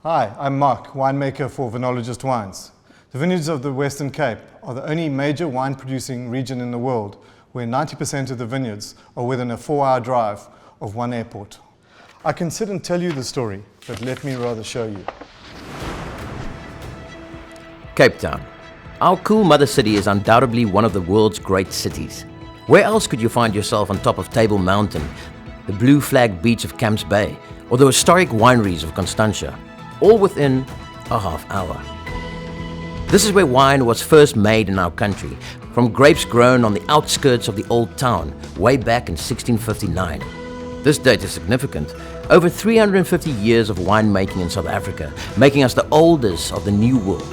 Hi, I'm Mark, winemaker for Vinologist Wines. The vineyards of the Western Cape are the only major wine producing region in the world where 90% of the vineyards are within a 4-hour drive of one airport. I can sit and tell you the story, but let me rather show you. Cape Town. Our cool mother city is undoubtedly one of the world's great cities. Where else could you find yourself on top of Table Mountain, the blue flag beach of Camps Bay, or the historic wineries of Constantia, all within a half hour? This is where wine was first made in our country, from grapes grown on the outskirts of the old town, way back in 1659. This date is significant. Over 350 years of winemaking in South Africa, making us the oldest of the New World.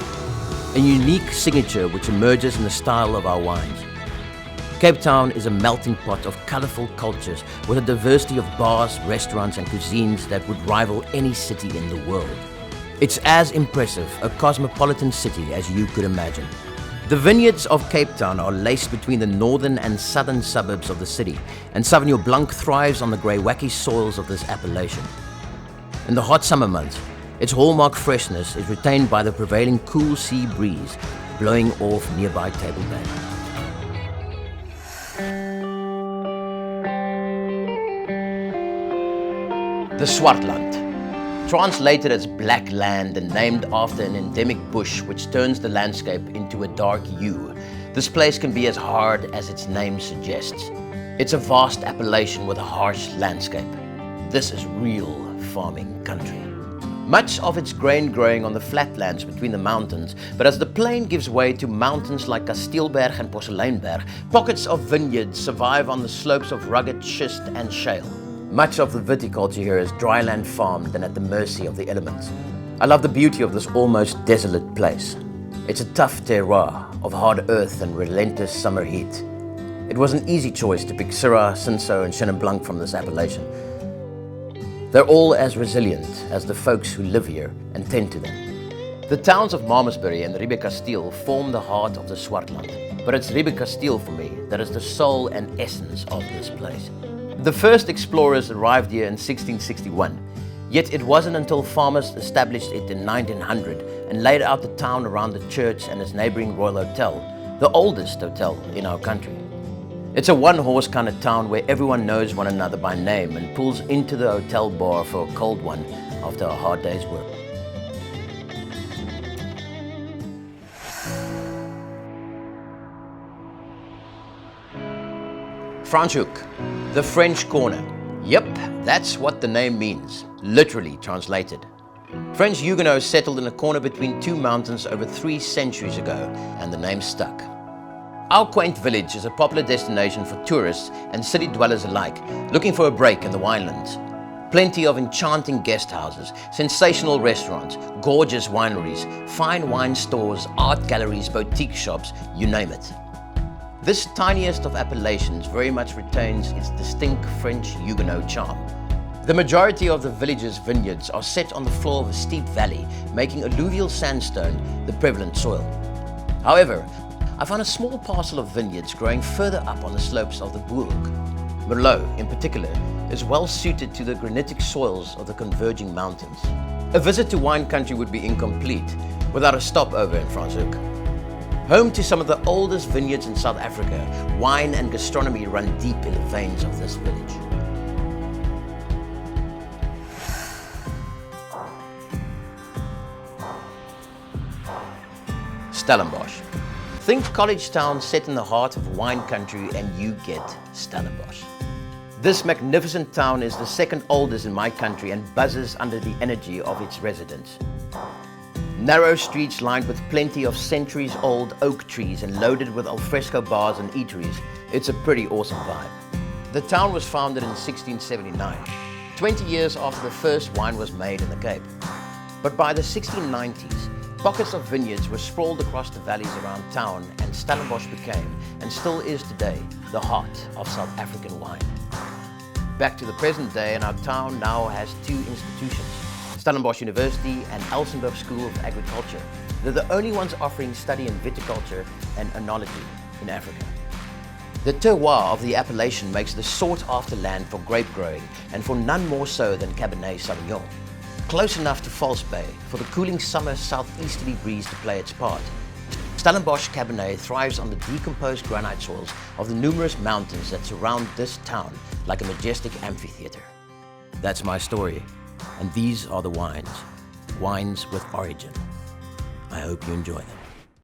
A unique signature which emerges in the style of our wines. Cape Town is a melting pot of colorful cultures with a diversity of bars, restaurants and cuisines that would rival any city in the world. It's as impressive a cosmopolitan city as you could imagine. The vineyards of Cape Town are laced between the northern and southern suburbs of the city, and Sauvignon Blanc thrives on the grey wacky soils of this appellation. In the hot summer months, its hallmark freshness is retained by the prevailing cool sea breeze blowing off nearby Table Bay. The Swartland, translated as black land and named after an endemic bush which turns the landscape into a dark hue. This place can be as hard as its name suggests. It's a vast appellation with a harsh landscape. This is real farming country. Much of its grain growing on the flatlands between the mountains, but as the plain gives way to mountains like Kasteelberg and Porseleinberg, pockets of vineyards survive on the slopes of rugged schist and shale. Much of the viticulture here is dryland farmed and at the mercy of the elements. I love the beauty of this almost desolate place. It's a tough terroir of hard earth and relentless summer heat. It was an easy choice to pick Syrah, Cinsault and Chenin Blanc from this appellation. They're all as resilient as the folks who live here and tend to them. The towns of Malmesbury and Ribbecasteel form the heart of the Swartland, but it's Ribbecasteel for me that is the soul and essence of this place. The first explorers arrived here in 1661, yet it wasn't until farmers established it in 1900 and laid out the town around the church and its neighboring Royal Hotel, the oldest hotel in our country. It's a one-horse kind of town where everyone knows one another by name and pulls into the hotel bar for a cold one after a hard day's work. Franschhoek, the French corner. Yep, that's what the name means, literally translated. French Huguenots settled in a corner between two mountains over 3 centuries ago, and the name stuck. Our quaint village is a popular destination for tourists and city dwellers alike, looking for a break in the winelands. Plenty of enchanting guest houses, sensational restaurants, gorgeous wineries, fine wine stores, art galleries, boutique shops, you name it. This tiniest of appellations very much retains its distinct French Huguenot charm. The majority of the village's vineyards are set on the floor of a steep valley, making alluvial sandstone the prevalent soil. However, I found a small parcel of vineyards growing further up on the slopes of the Bourg. Merlot, in particular, is well suited to the granitic soils of the converging mountains. A visit to wine country would be incomplete without a stopover in Franschhoek. Home to some of the oldest vineyards in South Africa, wine and gastronomy run deep in the veins of this village. Stellenbosch. Think college town set in the heart of wine country and you get Stellenbosch. This magnificent town is the second oldest in my country and buzzes under the energy of its residents. Narrow streets lined with plenty of centuries-old oak trees and loaded with alfresco bars and eateries. It's a pretty awesome vibe. The town was founded in 1679, 20 years after the first wine was made in the Cape. But by the 1690s, pockets of vineyards were sprawled across the valleys around town, and Stellenbosch became, and still is today, the heart of South African wine. Back to the present day, and our town now has 2 institutions, Stellenbosch University and Elsenburg School of Agriculture. They're the only ones offering study in viticulture and oenology in Africa. The terroir of the appellation makes the sought-after land for grape growing, and for none more so than Cabernet Sauvignon. close enough to False Bay for the cooling summer southeasterly breeze to play its part. Stellenbosch Cabernet thrives on the decomposed granite soils of the numerous mountains that surround this town like a majestic amphitheater. That's my story, and these are the wines. Wines with origin. I hope you enjoy them.